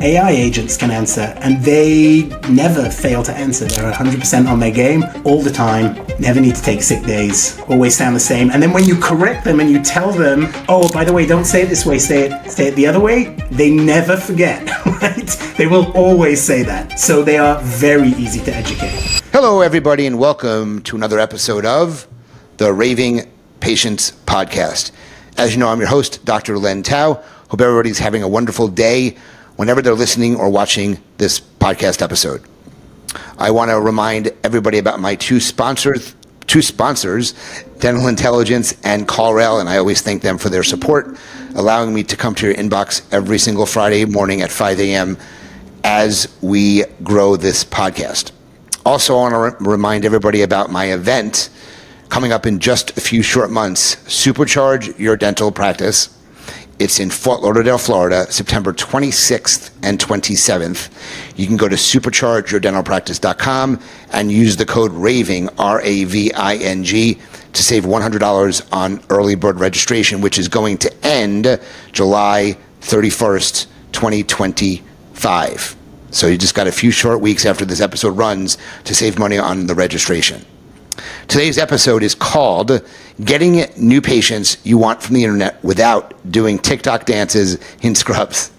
AI agents can answer, and they never fail to answer. They're 100% on their game all the time, never need to take sick days, always sound the same. And then when you correct them and you tell them, oh, by the way, don't say it this way, say it the other way, they never forget, right? They will always say that. So they are very easy to educate. Hello, everybody, and welcome to another episode of the Raving Patients Podcast. As you know, I'm your host, Dr. Len Tao. Hope everybody's having a wonderful day whenever they're listening or watching this podcast episode. I want to remind everybody about my two sponsors, Dental Intelligence and CallRail, and I always thank them for their support, allowing me to come to your inbox every single Friday morning at 5 a.m. as we grow this podcast. Also, I want to remind everybody about my event coming up in just a few short months, Supercharge Your Dental Practice. It's in Fort Lauderdale, Florida, September 26th and 27th. You can go to superchargeyourdentalpractice.com and use the code RAVING, R-A-V-I-N-G, to save $100 on early bird registration, which is going to end July 31st, 2025. So you just got a few short weeks after this episode runs to save money on the registration. Today's episode is called Getting New Patients You Want from the Internet Without Doing TikTok Dances in Scrubs.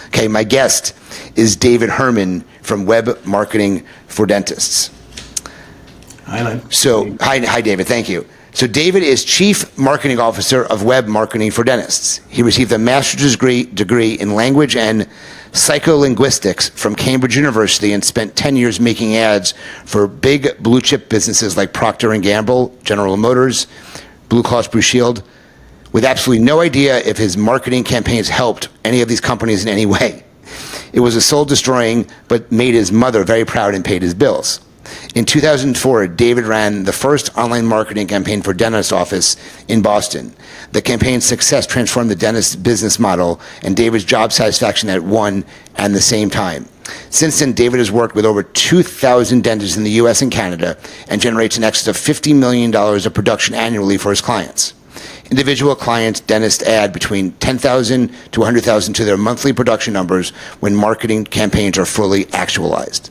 Okay, my guest is David Herman from Web Marketing for Dentists. Hi, Len. Hi, David. Thank you. So David is Chief Marketing Officer of Web Marketing for Dentists. He received a master's degree in language and psycholinguistics from Cambridge University and spent 10 years making ads for big blue chip businesses like Procter & Gamble, General Motors, Blue Cross Blue Shield, with absolutely no idea if his marketing campaigns helped any of these companies in any way. It was a soul-destroying, but made his mother very proud and paid his bills. In 2004, David ran the first online marketing campaign for dentist office in Boston. The campaign's success transformed the dentist business model and David's job satisfaction at one and the same time. Since then, David has worked with over 2,000 dentists in the US and Canada and generates in excess of $50 million of production annually for his clients. Individual clients, dentists add between $10,000 to $100,000 to their monthly production numbers when marketing campaigns are fully actualized.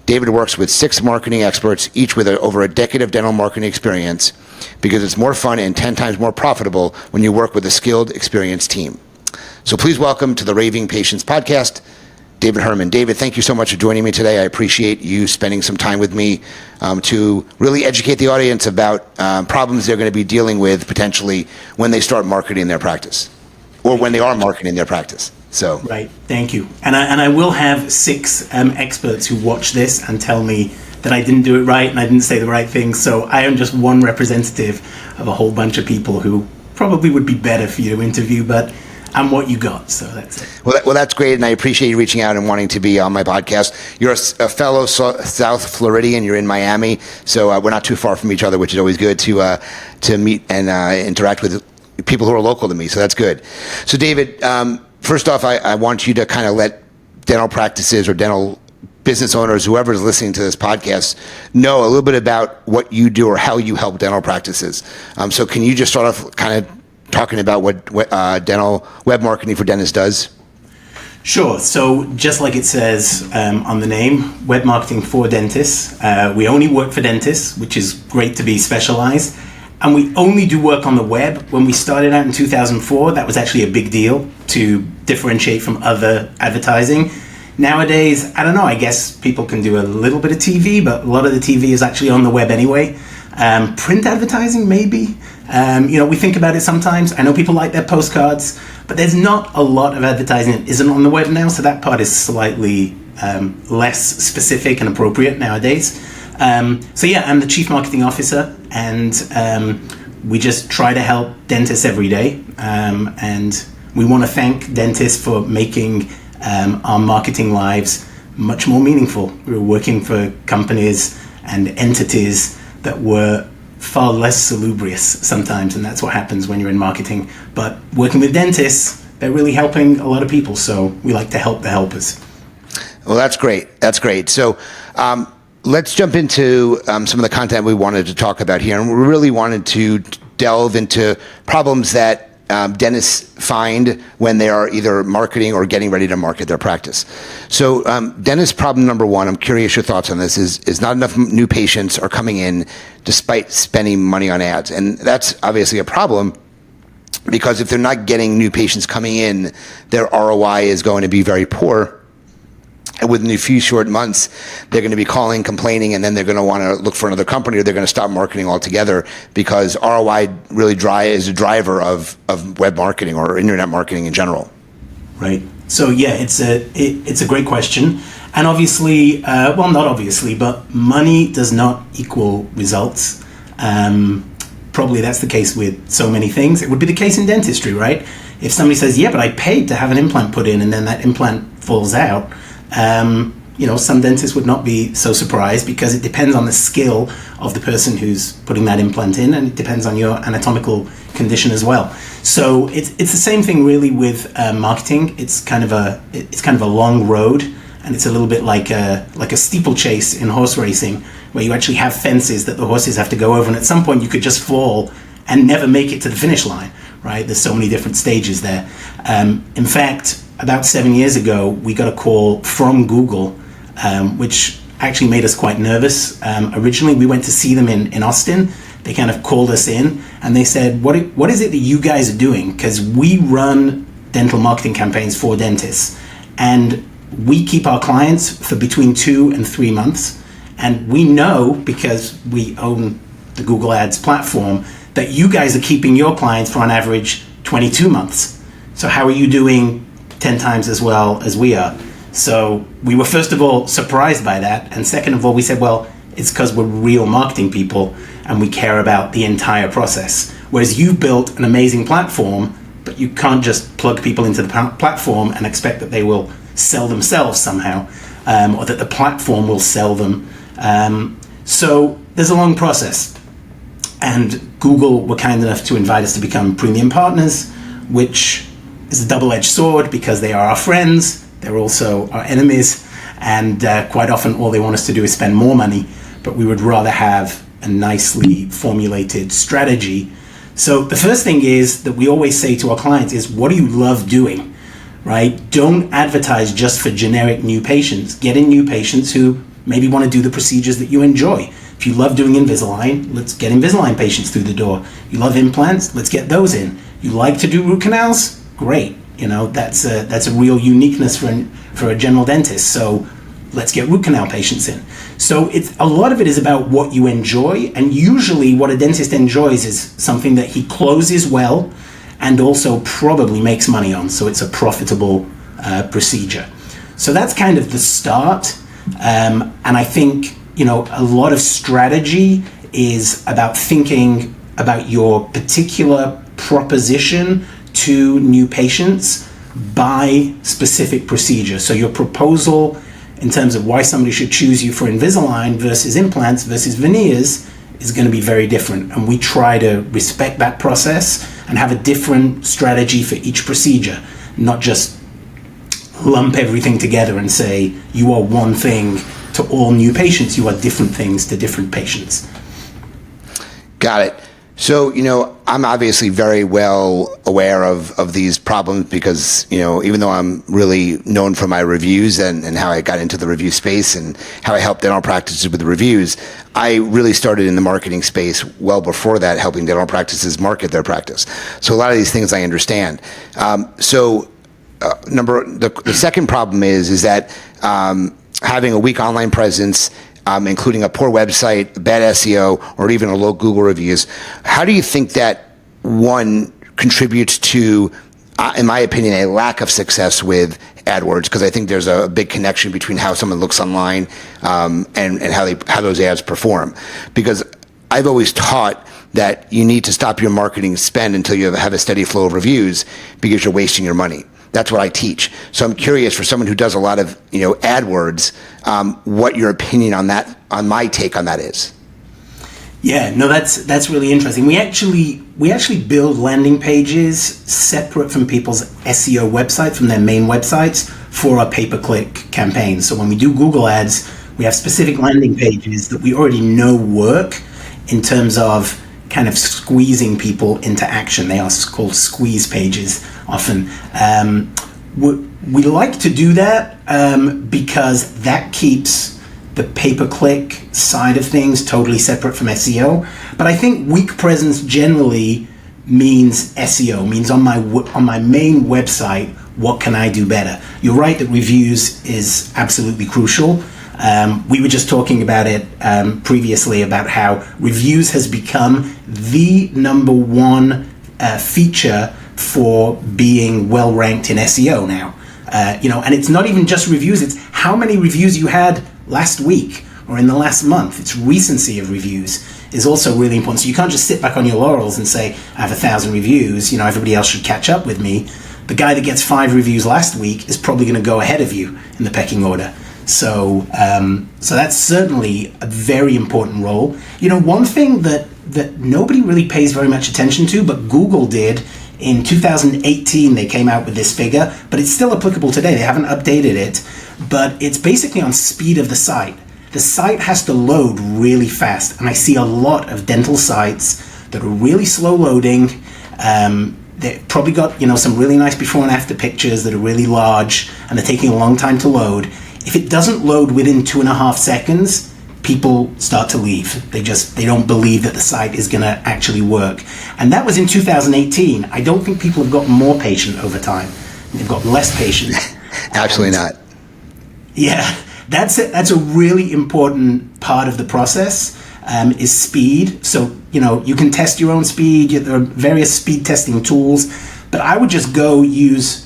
David works with 6 marketing experts, each with over a decade of dental marketing experience, because it's more fun and 10 times more profitable when you work with a skilled, experienced team. So please welcome to the Raving Patients Podcast, David Herman. David, thank you so much for joining me today. I appreciate you spending some time with me to really educate the audience about problems they're going to be dealing with potentially when they start marketing their practice, or when they are marketing their practice. So. Right, thank you. And I will have 6 experts who watch this and tell me that I didn't do it right and I didn't say the right thing. So I am just one representative of a whole bunch of people who probably would be better for you to interview, but I'm what you got, so that's it. Well, that's great, and I appreciate you reaching out and wanting to be on my podcast. You're a fellow South Floridian. You're in Miami, so we're not too far from each other, which is always good to meet and interact with people who are local to me, so that's good. So David, first off, I want you to kind of let dental practices or dental business owners, whoever is listening to this podcast, know a little bit about what you do or how you help dental practices. So can you just start off kind of talking about what dental web marketing for dentists does? Sure. So just like it says on the name, Web Marketing for Dentists, we only work for dentists, which is great to be specialized. And we only do work on the web. When we started out in 2004, that was actually a big deal to differentiate from other advertising. Nowadays, I don't know, I guess people can do a little bit of TV, but a lot of the TV is actually on the web anyway. Print advertising, maybe. We think about it sometimes. I know people like their postcards, but there's not a lot of advertising that isn't on the web now, so that part is slightly less specific and appropriate nowadays. I'm the Chief Marketing Officer, and we just try to help dentists every day. And we want to thank dentists for making our marketing lives much more meaningful. We're working for companies and entities that were far less salubrious sometimes, and that's what happens when you're in marketing. But working with dentists, they're really helping a lot of people, so we like to help the helpers. Well, that's great. That's great. So let's jump into some of the content we wanted to talk about here. And we really wanted to delve into problems that dentists find when they are either marketing or getting ready to market their practice. So dentist problem number one, I'm curious your thoughts on this, is not enough new patients are coming in despite spending money on ads. And that's obviously a problem, because if they're not getting new patients coming in, their ROI is going to be very poor. And within a few short months, they're going to be calling, complaining, and then they're going to want to look for another company, or they're going to stop marketing altogether, because ROI really is a driver of web marketing or internet marketing in general. Right. So yeah, it's a great question. And obviously, well, not obviously, but money does not equal results. Probably that's the case with so many things. It would be the case in dentistry, right? If somebody says, yeah, but I paid to have an implant put in, and then that implant falls out, some dentists would not be so surprised, because it depends on the skill of the person who's putting that implant in, and it depends on your anatomical condition as well. So it's the same thing really with marketing. It's kind of a long road, and it's a little bit like a steeplechase in horse racing, where you actually have fences that the horses have to go over, and at some point you could just fall and never make it to the finish line, right? There's so many different stages there. In fact, about 7 years ago, we got a call from Google, which actually made us quite nervous. Originally, we went to see them in Austin. They kind of called us in, and they said, what is it that you guys are doing? Because we run dental marketing campaigns for dentists, and we keep our clients for between 2 and 3 months. And we know, because we own the Google Ads platform, that you guys are keeping your clients for on average 22 months. So how are you doing 10 times as well as we are? So we were, first of all, surprised by that. And second of all, we said, well, it's because we're real marketing people and we care about the entire process. Whereas you've built an amazing platform, but you can't just plug people into the platform and expect that they will sell themselves somehow, or that the platform will sell them. So there's a long process. And Google were kind enough to invite us to become premium partners, which is a double-edged sword, because they are our friends, they're also our enemies, and quite often all they want us to do is spend more money, but we would rather have a nicely formulated strategy. So the first thing is that we always say to our clients is, what do you love doing, right? Don't advertise just for generic new patients. Get in new patients who maybe want to do the procedures that you enjoy. If you love doing Invisalign, let's get Invisalign patients through the door. You love implants, let's get those in. You like to do root canals? Great. That's a real uniqueness for a general dentist. So let's get root canal patients in. So a lot of it is about what you enjoy, and usually what a dentist enjoys is something that he closes well and also probably makes money on. So it's a profitable procedure. So that's kind of the start. And I think, a lot of strategy is about thinking about your particular proposition to new patients by specific procedure. So your proposal in terms of why somebody should choose you for Invisalign versus implants versus veneers is going to be very different. And we try to respect that process and have a different strategy for each procedure, not just lump everything together and say you are one thing to all new patients, you are different things to different patients. Got it. So, I'm obviously very well aware of these problems, because, even though I'm really known for my reviews and how I got into the review space and how I helped dental practices with the reviews, I really started in the marketing space well before that, helping dental practices market their practice. So a lot of these things I understand. The second problem is that having a weak online presence, including a poor website, bad SEO, or even a low Google reviews. How do you think that, one, contributes to, in my opinion, a lack of success with AdWords? Because I think there's a big connection between how someone looks online and how those ads perform. Because I've always taught that you need to stop your marketing spend until you have a steady flow of reviews, because you're wasting your money. That's what I teach. So I'm curious, for someone who does a lot of AdWords, what your opinion on my take on that is. Yeah, no, that's really interesting. We actually build landing pages separate from people's SEO website, from their main websites, for our pay-per-click campaigns. So when we do Google Ads, we have specific landing pages that we already know work in terms of kind of squeezing people into action. They are called squeeze pages often. We like to do that because that keeps the pay-per-click side of things totally separate from SEO. But I think weak presence generally means SEO, means on my main website, what can I do better? You're right that reviews is absolutely crucial. We were just talking about it previously about how reviews has become the number one feature for being well ranked in SEO now. And it's not even just reviews, it's how many reviews you had last week or in the last month. It's recency of reviews is also really important. So you can't just sit back on your laurels and say, I have 1,000 reviews, everybody else should catch up with me. The guy that gets 5 reviews last week is probably going to go ahead of you in the pecking order. So that's certainly a very important role. One thing that nobody really pays very much attention to, but Google did in 2018, they came out with this figure, but it's still applicable today. They haven't updated it, but it's basically on speed of the site. The site has to load really fast, and I see a lot of dental sites that are really slow loading. They've probably got some really nice before and after pictures that are really large, and they're taking a long time to load. If it doesn't load within 2.5 seconds, people start to leave. They don't believe that the site is going to actually work. And that was in 2018. I don't think people have gotten more patient over time. They've got less patient. Absolutely not. Yeah, that's a really important part of the process, is speed. So, you can test your own speed. There are various speed testing tools, but I would just use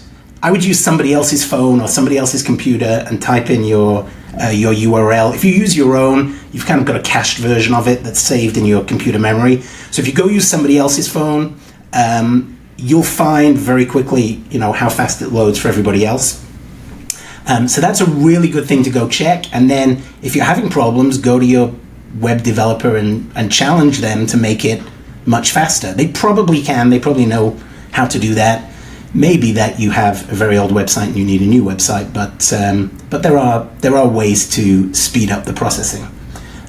somebody else's phone or somebody else's computer and type in your URL. If you use your own, you've kind of got a cached version of it that's saved in your computer memory. So if you go use somebody else's phone, you'll find very quickly, how fast it loads for everybody else. So that's a really good thing to go check. And then if you're having problems, go to your web developer and challenge them to make it much faster. They probably can. They probably know how to do that. Maybe that you have a very old website and you need a new website, but there are ways to speed up the processing.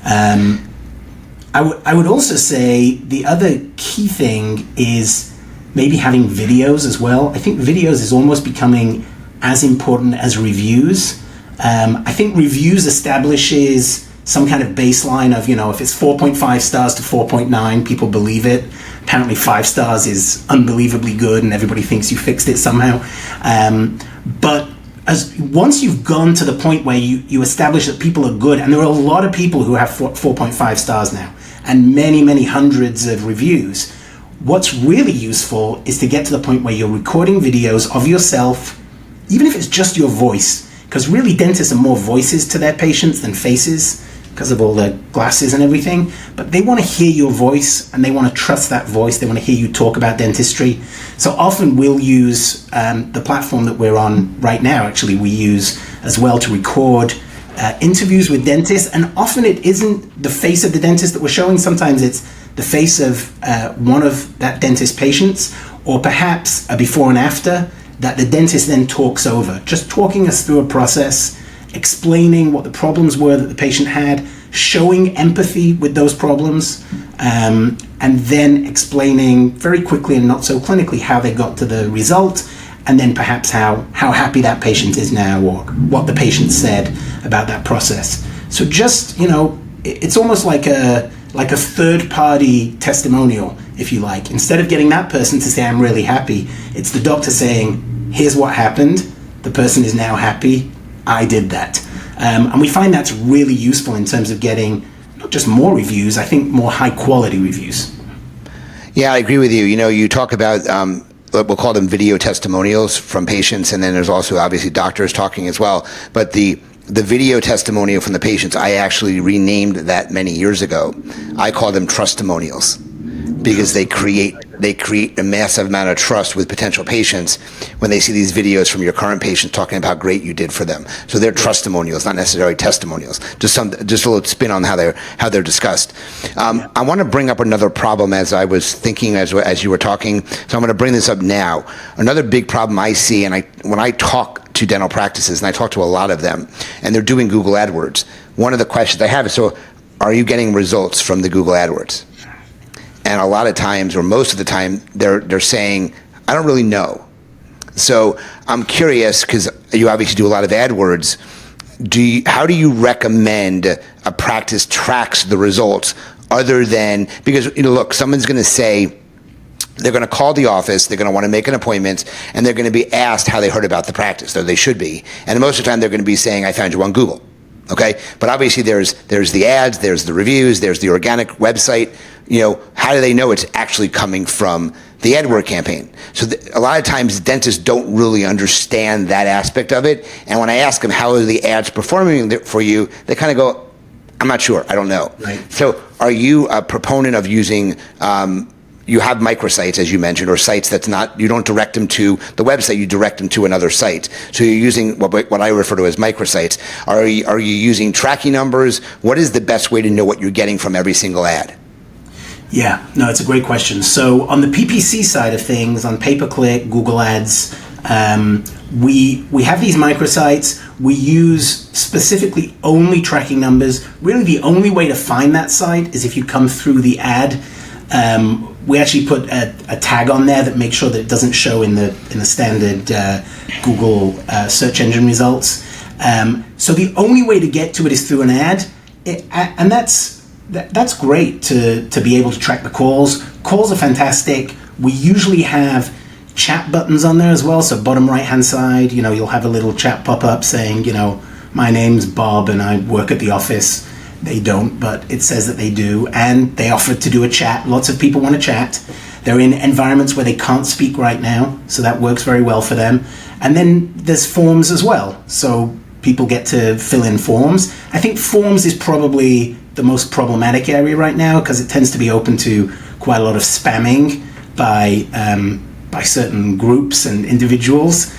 I would also say the other key thing is maybe having videos as well. I think videos is almost becoming as important as reviews. I think reviews establishes some kind of baseline of, if it's 4.5 stars to 4.9, people believe it. Apparently 5 stars is unbelievably good and everybody thinks you fixed it somehow. But once you've gone to the point where you establish that people are good, and there are a lot of people who have 4.5 stars now, and many, many hundreds of reviews, what's really useful is to get to the point where you're recording videos of yourself, even if it's just your voice, because really dentists are more voices to their patients than faces, because of all the glasses and everything, but they want to hear your voice and they want to trust that voice. They want to hear you talk about dentistry. So often we'll use the platform that we're on right now, actually, we use as well to record interviews with dentists. And often it isn't the face of the dentist that we're showing. Sometimes it's the face of one of that dentist's patients, or perhaps a before and after that the dentist then talks over, just talking us through a process, explaining what the problems were that the patient had, showing empathy with those problems, and then explaining very quickly and not so clinically how they got to the result, and then perhaps how happy that patient is now, or what the patient said about that process. So just, it's almost like a third-party testimonial, if you like. Instead of getting that person to say, I'm really happy, it's the doctor saying, here's what happened, the person is now happy, I did that. And we find that's really useful in terms of getting not just more reviews, I think more high quality reviews. Yeah, I agree with you. You talk about, we'll call them video testimonials from patients, and then there's also obviously doctors talking as well. But the video testimonial from the patients, I actually renamed that many years ago. I call them trustimonials, because they create a massive amount of trust with potential patients when they see these videos from your current patients talking about how great you did for them. So they're trustimonials, not necessarily testimonials. Just a little spin on how they're discussed. I want to bring up another problem as I was thinking as you were talking. So I'm going to bring this up now. Another big problem I see, and when I talk to dental practices, and I talk to a lot of them, and they're doing Google AdWords, one of the questions I have is, so are you getting results from the Google AdWords? and a lot of times, or most of the time, they're saying, I don't really know. So I'm curious, because you obviously do a lot of AdWords. How do you recommend a practice tracks the results, other than, because look, someone's going to say, they're going to call the office, they're going to want to make an appointment, and they're going to be asked how they heard about the practice, or they should be. And most of the time they're going to be saying, I found you on Google. Okay? But obviously there's the ads, there's the reviews, there's the organic website. How do they know it's actually coming from the AdWords campaign? So a lot of times dentists don't really understand that aspect of it. And when I ask them, how are the ads performing for you, they kind of go, I'm not sure, I don't know. Right. So are you a proponent of using, you have microsites, as you mentioned, or sites that's not, you don't direct them to the website, you direct them to another site. So you're using what I refer to as microsites. Are you using tracking numbers? What is the best way to know what you're getting from every single ad? Yeah, no, it's a great question. So on the PPC side of things, on pay-per-click, Google Ads, we have these microsites. We use specifically only tracking numbers. Really, the only way to find that site is if you come through the ad. We actually put a tag on there that makes sure that it doesn't show in the standard Google search engine results. So the only way to get to it is through an ad, and that's great to be able to track the calls. Calls are fantastic. We usually have chat buttons on there as well. So bottom right hand side, you'll have a little chat pop up saying, my name's Bob and I work at the office. They don't, but it says that they do, and they offer to do a chat. Lots of people want to chat. They're in environments where they can't speak right now, so that works very well for them. And then there's forms as well, so people get to fill in forms. I think forms is probably the most problematic area right now, because it tends to be open to quite a lot of spamming by certain groups and individuals.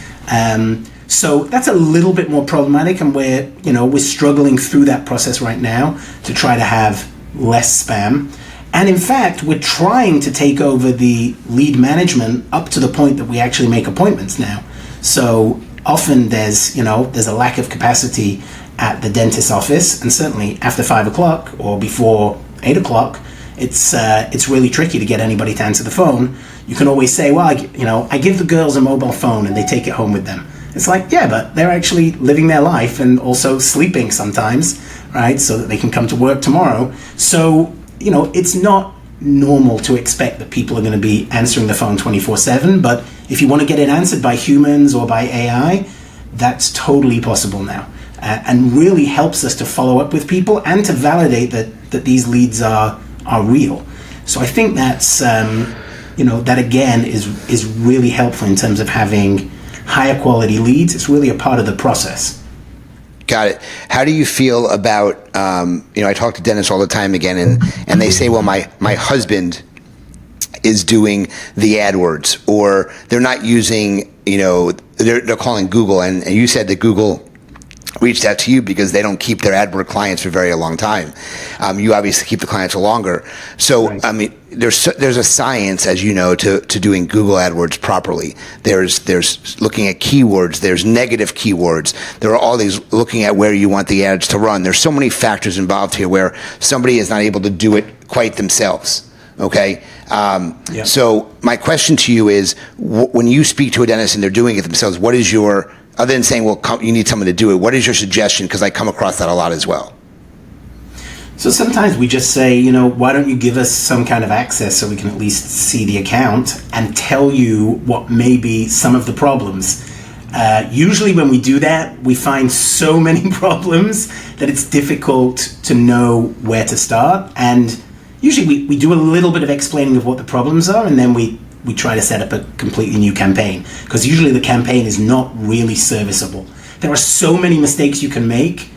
So that's a little bit more problematic, and we're struggling through that process right now to try to have less spam. And in fact, we're trying to take over the lead management up to the point that we actually make appointments now. So often there's a lack of capacity at the dentist's office, and certainly after 5 o'clock or before 8 o'clock, it's really tricky to get anybody to answer the phone. You can always say, well, I give the girls a mobile phone and they take it home with them. It's like, yeah, but they're actually living their life and also sleeping sometimes, right? So that they can come to work tomorrow. So, it's not normal to expect that people are going to be answering the phone 24/7. But if you want to get it answered by humans or by AI, that's totally possible now. And really helps us to follow up with people and to validate that these leads are real. So I think that's, that again is really helpful in terms of having higher quality leads. It's really a part of the process. Got it. How do you feel about, I talk to dentists all the time again, and they say, well, my husband is doing the AdWords, or they're not using, they're calling Google, and you said that Google reached out to you because they don't keep their AdWords clients for a very long time. You obviously keep the clients longer. So, right. I mean, there's a science, as you know, to doing Google AdWords properly. There's looking at keywords. There's negative keywords. There are all these looking at where you want the ads to run. There's so many factors involved here where somebody is not able to do it quite themselves. Okay? Yep. So my question to you is, when you speak to a dentist and they're doing it themselves, what is your, other than saying, well, you need someone to do it, what is your suggestion? Because I come across that a lot as well. So sometimes we just say, why don't you give us some kind of access so we can at least see the account and tell you what may be some of the problems. Usually when we do that, we find so many problems that it's difficult to know where to start. And usually we do a little bit of explaining of what the problems are, and then we try to set up a completely new campaign, because usually the campaign is not really serviceable. There are so many mistakes you can make.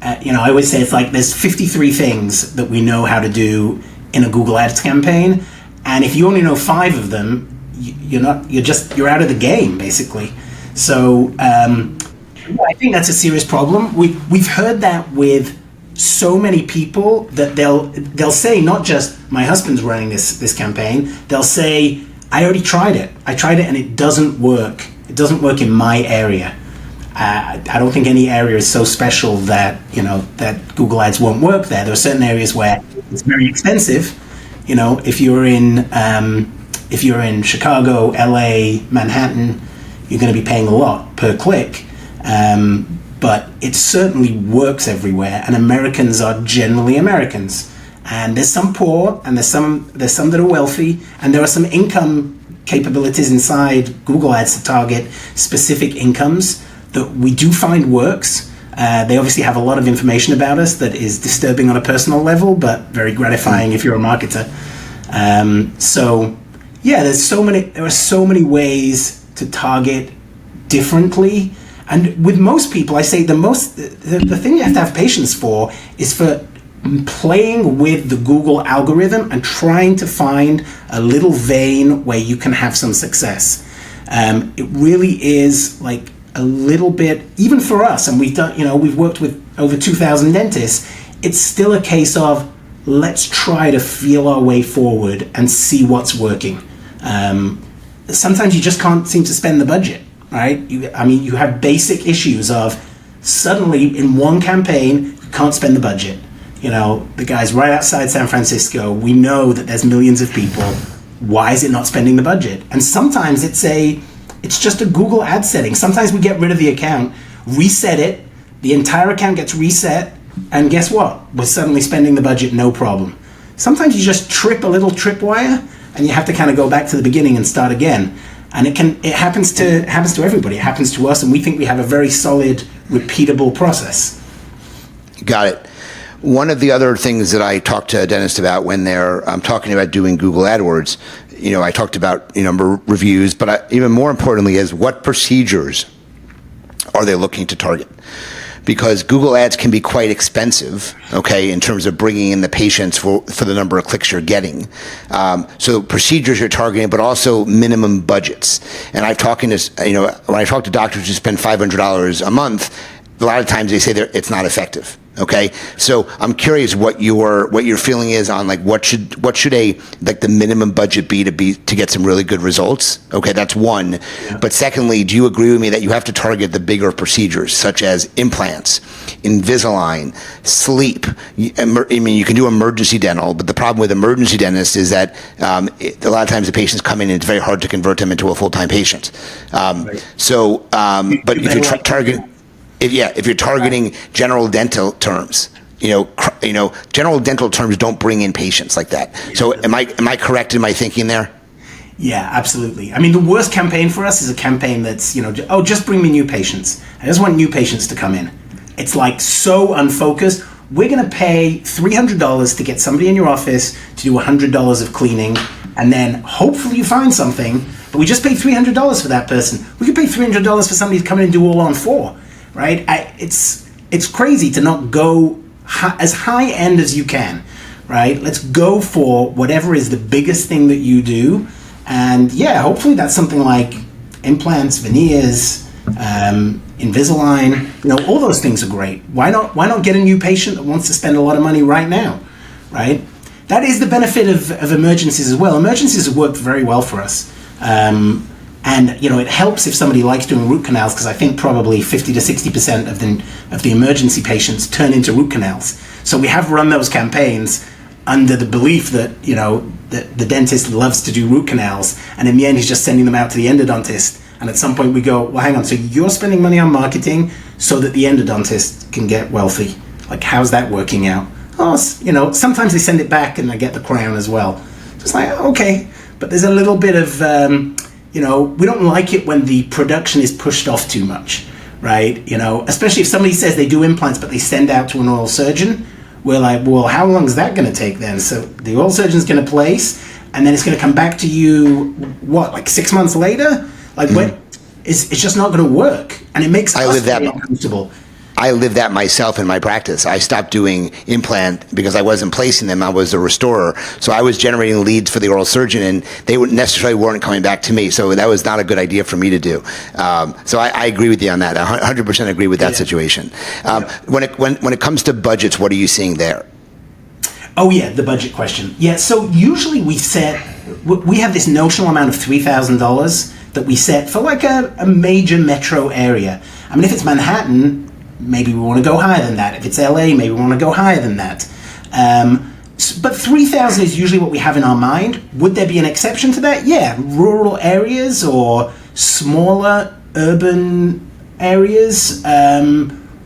I always say it's like there's 53 things that we know how to do in a Google Ads campaign, and if you only know 5 of them, you're out of the game basically. So I think that's a serious problem. We've heard that with so many people that they'll say, not just my husband's running this campaign, they'll say, I already tried it. I tried it and it doesn't work. It doesn't work in my area. I don't think any area is so special that that Google Ads won't work there. There are certain areas where it's very expensive You know, if you're in Chicago, LA, Manhattan, you're going to be paying a lot per click. But it certainly works everywhere, and Americans are generally Americans. And there's some poor, and there's some that are wealthy, and there are some income capabilities inside Google Ads to target specific incomes that we do find works. They obviously have a lot of information about us that is disturbing on a personal level, but very gratifying if you're a marketer. So yeah, there are so many ways to target differently. And with most people, I say the thing you have to have patience for is for playing with the Google algorithm and trying to find a little vein where you can have some success. It really is like a little bit, even for us, and we've worked with over 2,000 dentists, it's still a case of let's try to feel our way forward and see what's working. Sometimes you just can't seem to spend the budget. Right? You have basic issues of suddenly in one campaign, you can't spend the budget. You know, the guy's right outside San Francisco. We know that there's millions of people. Why is it not spending the budget? And sometimes it's just a Google ad setting. Sometimes we get rid of the account, reset it, the entire account gets reset, and guess what? We're suddenly spending the budget, no problem. Sometimes you just trip a little tripwire, and you have to kind of go back to the beginning and start again. And it happens to everybody. It happens to us, and we think we have a very solid, repeatable process. Got it. One of the other things that I talk to dentists about when they're talking about doing Google AdWords, I talked about reviews, but even more importantly is what procedures are they looking to target? Because Google Ads can be quite expensive, okay, in terms of bringing in the patients for the number of clicks you're getting. So procedures you're targeting, but also minimum budgets. And I've talking to, when I talk to doctors who spend $500 a month, a lot of times they say it's not effective. Okay, so I'm curious what your feeling is on like what should the minimum budget be to get some really good results. Okay, that's one. Yeah. But secondly, do you agree with me that you have to target the bigger procedures such as implants, Invisalign, sleep? You can do emergency dental, but the problem with emergency dentists is that a lot of times the patients come in and it's very hard to convert them into a full-time patient. Right. But if you're targeting if you're targeting general dental terms, general dental terms don't bring in patients like that. So am I correct in my thinking there? Yeah, absolutely. I mean, the worst campaign for us is a campaign that's, just bring me new patients. I just want new patients to come in. It's like so unfocused. We're going to pay $300 to get somebody in your office to do $100 of cleaning, and then hopefully you find something, but we just paid $300 for that person. We could pay $300 for somebody to come in and do all on four. Right? It's crazy to not go as high end as you can, right? Let's go for whatever is the biggest thing that you do. And yeah, hopefully that's something like implants, veneers, Invisalign, all those things are great. Why not get a new patient that wants to spend a lot of money right now, right? That is the benefit of emergencies as well. Emergencies have worked very well for us. And it helps if somebody likes doing root canals, because I think probably 50 to 60% of the emergency patients turn into root canals. So we have run those campaigns under the belief that the dentist loves to do root canals, and in the end he's just sending them out to the endodontist. And at some point we go, well, hang on, so you're spending money on marketing so that the endodontist can get wealthy. Like, how's that working out? Oh, sometimes they send it back and I get the crown as well. Just like, okay, but there's a little bit of we don't like it when the production is pushed off too much, right? Especially if somebody says they do implants, but they send out to an oral surgeon. We're like, well, how long is that going to take then? So the oral surgeon's going to place, and then it's going to come back to you, like 6 months later? Like, it's just not going to work. And it makes us very uncomfortable. I live that myself in my practice. I stopped doing implant because I wasn't placing them. I was a restorer. So I was generating leads for the oral surgeon, and they necessarily weren't coming back to me. So that was not a good idea for me to do. So I agree with you on that. 100% agree with that situation. When it comes to budgets, what are you seeing there? Oh, yeah, the budget question. Yeah, so usually we have this notional amount of $3,000 that we set for like a major metro area. I mean, if it's Manhattan, maybe we want to go higher than that. If it's LA, maybe we want to go higher than that. But 3,000 is usually what we have in our mind. Would there be an exception to that? Yeah, rural areas or smaller urban areas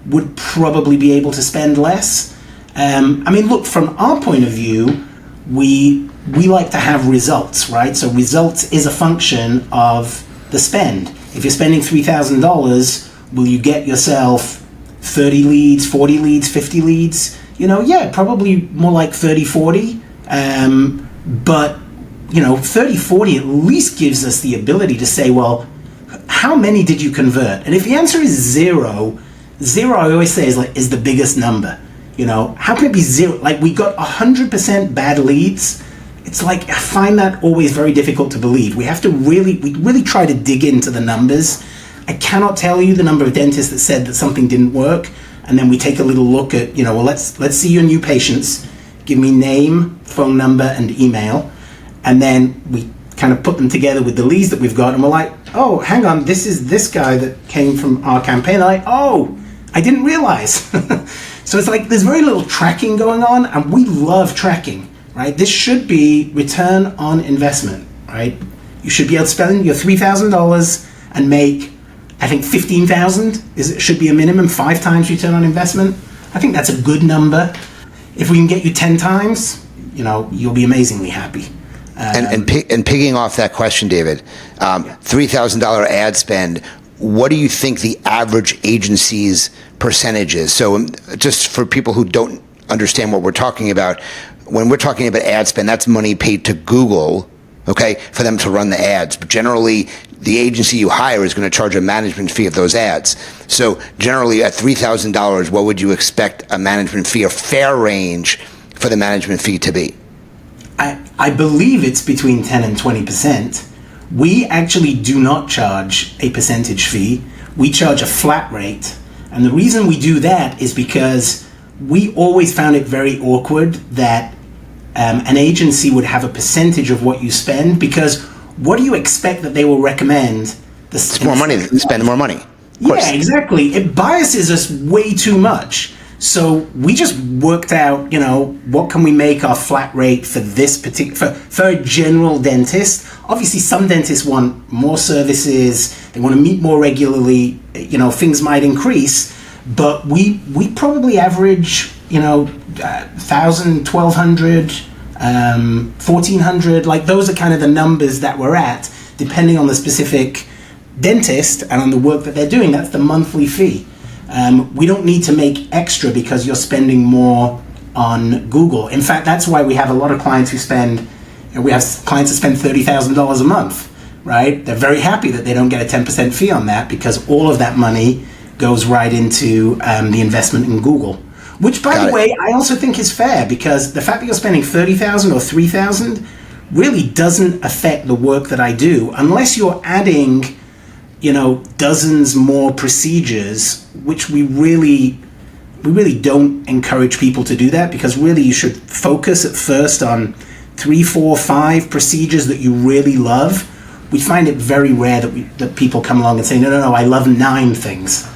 would probably be able to spend less. I mean, look, from our point of view, we like to have results, right? So results is a function of the spend. If you're spending $3,000, will you get yourself 30 leads, 40 leads, 50 leads? Yeah, probably more like 30, 40. But, 30, 40 at least gives us the ability to say, well, how many did you convert? And if the answer is zero, I always say is the biggest number. How can it be zero? Like, we got 100% bad leads. It's like, I find that always very difficult to believe. We have to really try to dig into the numbers. I cannot tell you the number of dentists that said that something didn't work, and then we take a little look at, let's see your new patients. Give me name, phone number, and email, and then we kind of put them together with the leads that we've got, and we're like, oh, hang on, this is this guy that came from our campaign. And like, oh, I didn't realize. So it's like there's very little tracking going on, and we love tracking, right? This should be return on investment, right? You should be able to spend your $3,000 and make, I think, 15,000 should be a minimum, 5 times return on investment. I think that's a good number. If we can get you 10 times, you'll be amazingly happy. And pigging off that question, David, $3,000 ad spend, what do you think the average agency's percentage is? So just for people who don't understand what we're talking about, when we're talking about ad spend, that's money paid to Google, okay, for them to run the ads. But generally, the agency you hire is going to charge a management fee of those ads. So generally at $3,000, what would you expect a management fee, a fair range for the management fee to be? I believe it's between 10 and 20%. We actually do not charge a percentage fee. We charge a flat rate. And the reason we do that is because we always found it very awkward that an agency would have a percentage of what you spend, because what do you expect that they will recommend? It's more money, spend more money. Yeah, exactly. It biases us way too much. So we just worked out, what can we make our flat rate for this particular, for a general dentist. Obviously, some dentists want more services, they want to meet more regularly, things might increase, but we probably average, 1,000, 1,200, 1,400, like those are kind of the numbers that we're at, depending on the specific dentist and on the work that they're doing. That's the monthly fee. We don't need to make extra because you're spending more on Google. In fact, that's why we have a lot of clients who we have clients that spend $30,000 a month, right? They're very happy that they don't get a 10% fee on that, because all of that money goes right into the investment in Google. Which, by the way, I also think is fair, because the fact that you're spending $30,000 or $3,000 really doesn't affect the work that I do, unless you're adding dozens more procedures, which we really don't encourage people to do that, because really you should focus at first on 3, 4, 5 procedures that you really love. We find it very rare that people come along and say, no, I love 9 things.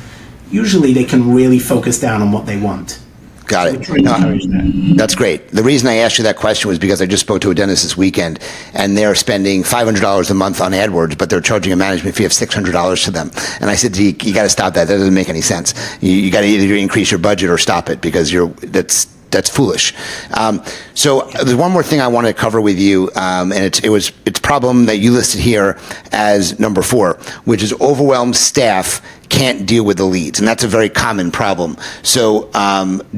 Usually they can really focus down on what they want. Got it. That's great. The reason I asked you that question was because I just spoke to a dentist this weekend, and they're spending $500 a month on AdWords, but they're charging a management fee of $600 to them. And I said, you got to stop that. That doesn't make any sense. You got to either increase your budget or stop it, because that's foolish. So there's one more thing I want to cover with you, and it's problem that you listed here as number 4, which is overwhelmed staff can't deal with the leads, and that's a very common problem. So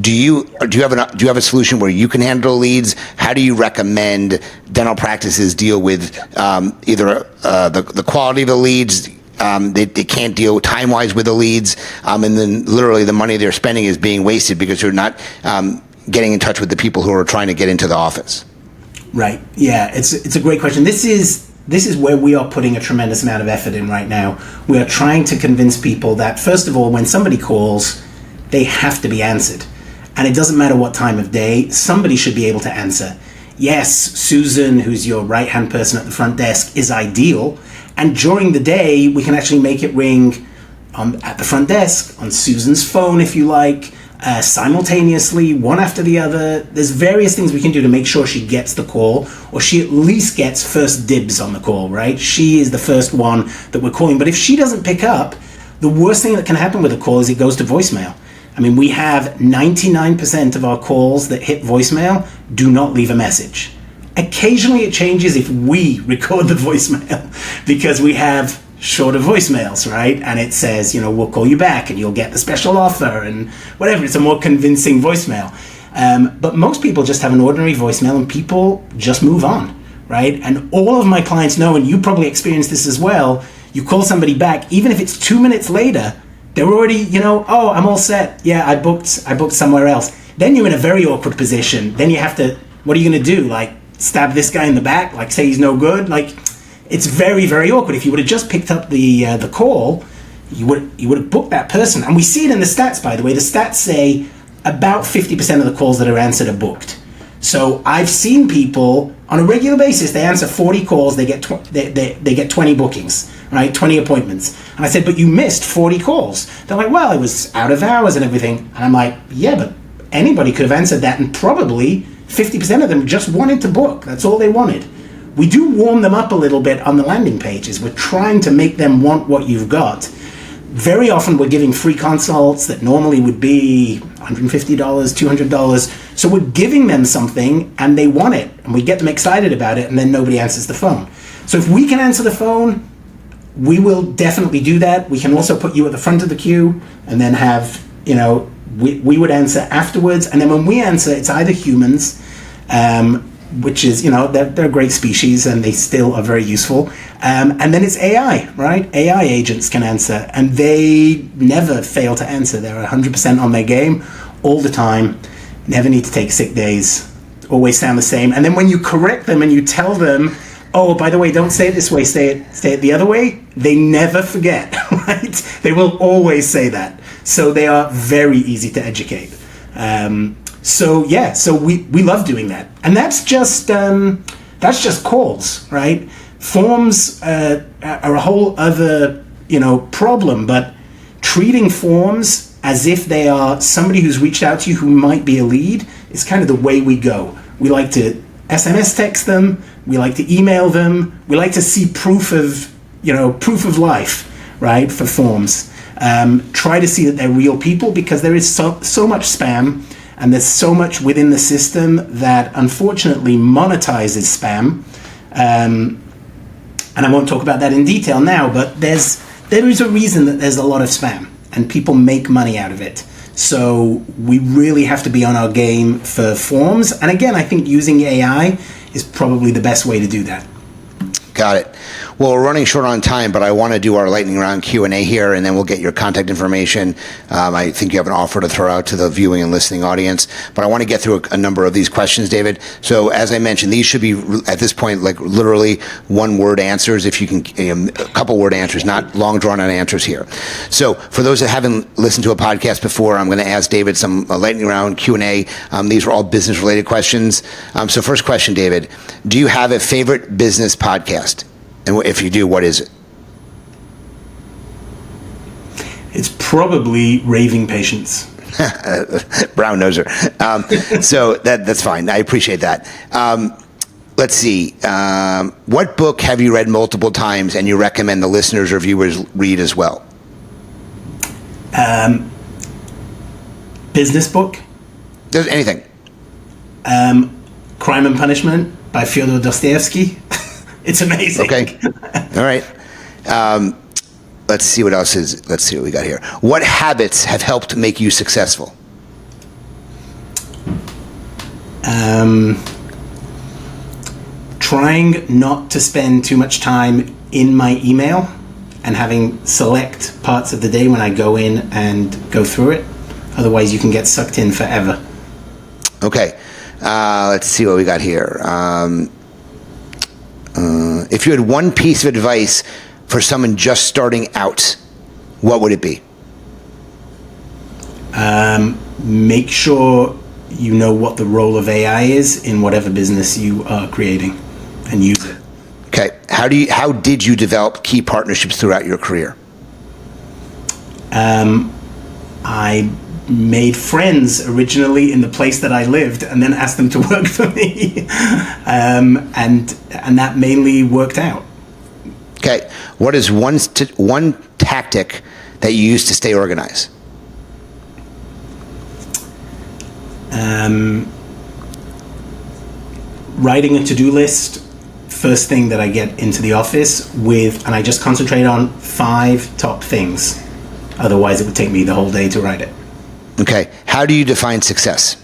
do you have a solution where you can handle leads? How do you recommend dental practices deal with either the quality of the leads? They can't deal time-wise with the leads, and then literally the money they're spending is being wasted because you're not getting in touch with the people who are trying to get into the office. Right. Yeah, it's a great question. This is where we are putting a tremendous amount of effort in right now. We are trying to convince people that, first of all, when somebody calls, they have to be answered. And it doesn't matter what time of day, somebody should be able to answer. Yes, Susan, who's your right-hand person at the front desk, is ideal. And during the day, we can actually make it ring at the front desk, on Susan's phone, if you like. simultaneously, one after the other. There's various things we can do to make sure she gets the call, or she at least gets first dibs on the call, right? She is the first one that we're calling. But if she doesn't pick up, the worst thing that can happen with a call is it goes to voicemail. I mean, we have 99% of our calls that hit voicemail do not leave a message. Occasionally it changes if we record the voicemail because we have shorter voicemails, right? And it says, we'll call you back and you'll get the special offer and whatever. It's a more convincing voicemail. But most people just have an ordinary voicemail and people just move on, right? And all of my clients know, and you probably experienced this as well, you call somebody back, even if it's 2 minutes later, they're already, oh, I'm all set. Yeah, I booked somewhere else. Then you're in a very awkward position. Then you have to, what are you going to do? Like, stab this guy in the back? Like, say he's no good? Like, it's very, very awkward. If you would have just picked up the call, you would have booked that person. And we see it in the stats, by the way. The stats say about 50% of the calls that are answered are booked. So I've seen people on a regular basis, they answer 40 calls, they get 20 bookings, right? 20 appointments. And I said, but you missed 40 calls. They're like, well, I was out of hours and everything. And I'm like, yeah, but anybody could have answered that, and probably 50% of them just wanted to book. That's all they wanted. We do warm them up a little bit on the landing pages. We're trying to make them want what you've got. Very often we're giving free consults that normally would be $150, $200. So we're giving them something and they want it, and we get them excited about it, and then nobody answers the phone. So if we can answer the phone, we will definitely do that. We can also put you at the front of the queue and then have, we would answer afterwards. And then when we answer, it's either humans, which is, they're a great species and they still are very useful. And then it's AI, right? AI agents can answer, and they never fail to answer. They're 100% on their game all the time, never need to take sick days, always sound the same. And then when you correct them and you tell them, oh, by the way, don't say it this way, say it the other way, they never forget, right? They will always say that. So they are very easy to educate. So we love doing that, and that's just calls, right? Forms are a whole other problem, but treating forms as if they are somebody who's reached out to you who might be a lead is kind of the way we go. We like to SMS text them, we like to email them, we like to see proof of life, right? For forms, try to see that they're real people, because there is so much spam. And there's so much within the system that unfortunately monetizes spam. And I won't talk about that in detail now, but there is a reason that there's a lot of spam and people make money out of it. So we really have to be on our game for forms. And again, I think using AI is probably the best way to do that. Got it. Well, we're running short on time, but I want to do our lightning round Q&A here, and then we'll get your contact information. I think you have an offer to throw out to the viewing and listening audience, but I want to get through a number of these questions, David. So as I mentioned, these should be, at this point, like literally one-word answers, if you can, a couple-word answers, not long, drawn-out answers here. So for those that haven't listened to a podcast before, I'm going to ask David some lightning round Q&A. These are all business-related questions. So first question, David, do you have a favorite business podcast? And if you do, what is it? It's probably Raving Patience. Brown noser. So that's fine. I appreciate that. Let's see. What book have you read multiple times and you recommend the listeners or viewers read as well? Business book. There's anything. Crime and Punishment by Fyodor Dostoevsky. It's amazing. Okay. All right. Let's see what else is. Let's see what we got here. What habits have helped make you successful? Trying not to spend too much time in my email and having select parts of the day when I go in and go through it. Otherwise, you can get sucked in forever. Okay. Let's see what we got here. If you had one piece of advice for someone just starting out, what would it be? Make sure you know what the role of AI is in whatever business you are creating, and use it. Okay. How did you develop key partnerships throughout your career? I made friends originally in the place that I lived, and then asked them to work for me, and that mainly worked out. Okay, what is one tactic that you use to stay organized? Writing a to-do list first thing that I get into the office with, and I just concentrate on 5 top things. Otherwise, it would take me the whole day to write it. Okay, how do you define success?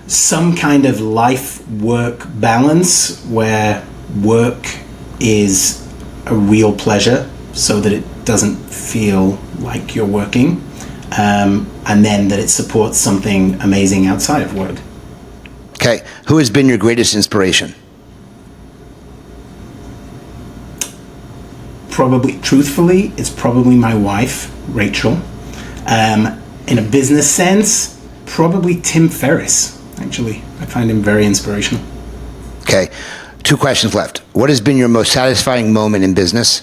Some kind of life-work balance where work is a real pleasure so that it doesn't feel like you're working, and then that it supports something amazing outside of work. Okay, who has been your greatest inspiration? Truthfully, it's probably my wife, Rachel. In a business sense, probably Tim Ferriss, actually. I find him very inspirational. Okay, 2 questions left. What has been your most satisfying moment in business?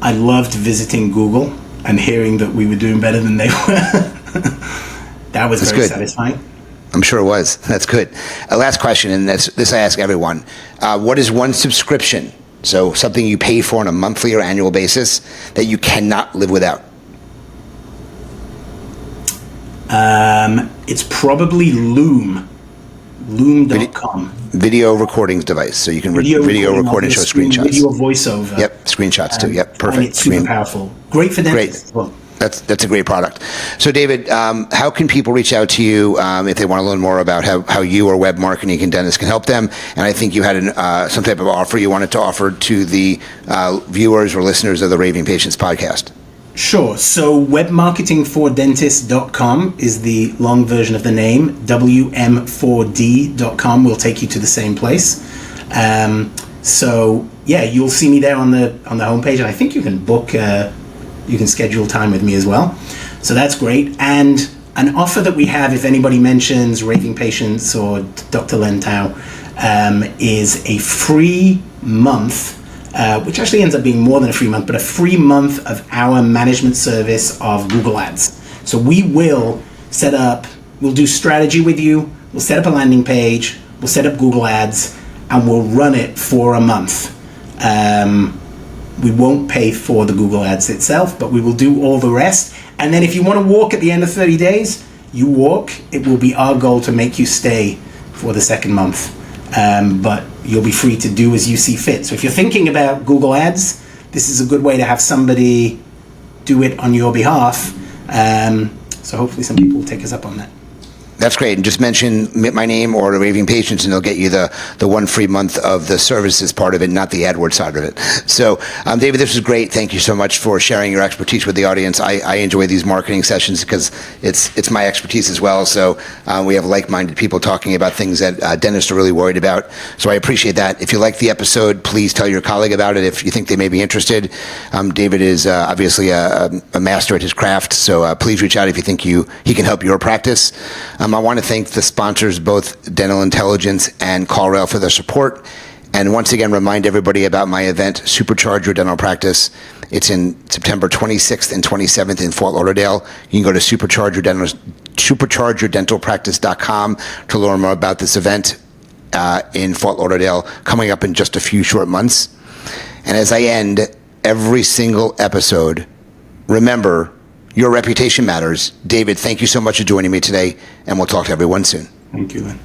I loved visiting Google and hearing that we were doing better than they were. That was very satisfying. I'm sure it was. That's good. Last question, and this I ask everyone. What is one subscription, so something you pay for on a monthly or annual basis, that you cannot live without? It's probably Loom. Loom.com. Video recordings device, so you can video record and show screenshots. Video voiceover. Yep, screenshots too. Yep, perfect. It's super powerful. Great for dentists as well. That's a great product. So David, how can people reach out to you if they want to learn more about how you or web marketing and dentists can help them? And I think you had some type of offer you wanted to offer to the viewers or listeners of the Raving Patients podcast. Sure. So webmarketingfordentists.com is the long version of the name. WM4D.com will take you to the same place. So yeah, you'll see me there on the homepage, and I think you can book, you can schedule time with me as well. So that's great. And an offer that we have, if anybody mentions Raving Patients or Dr. Lentau, is a free month. Which actually ends up being more than a free month, but a free month of our management service of Google Ads. So we will we'll do strategy with you, we'll set up a landing page, we'll set up Google Ads, and we'll run it for a month. We won't pay for the Google Ads itself, but we will do all the rest. And then if you want to walk at the end of 30 days, you walk. It will be our goal to make you stay for the second month. But you'll be free to do as you see fit. So if you're thinking about Google Ads, this is a good way to have somebody do it on your behalf. So hopefully some people will take us up on that. That's great. And just mention my name or the Raving Patients, and they'll get you the 1 free month of the services part of it, not the AdWords side of it. So, David, this was great. Thank you so much for sharing your expertise with the audience. I enjoy these marketing sessions because it's my expertise as well. So we have like-minded people talking about things that dentists are really worried about. So I appreciate that. If you like the episode, please tell your colleague about it if you think they may be interested. David is obviously a master at his craft, so please reach out if you think he can help your practice. I want to thank the sponsors, both Dental Intelligence and CallRail, for their support. And once again, remind everybody about my event, Supercharge Your Dental Practice. It's in September 26th and 27th in Fort Lauderdale. You can go to superchargeyourdentalpractice.com to learn more about this event in Fort Lauderdale, coming up in just a few short months. And as I end every single episode, remember, your reputation matters. David, thank you so much for joining me today, and we'll talk to everyone soon. Thank you, Lynn.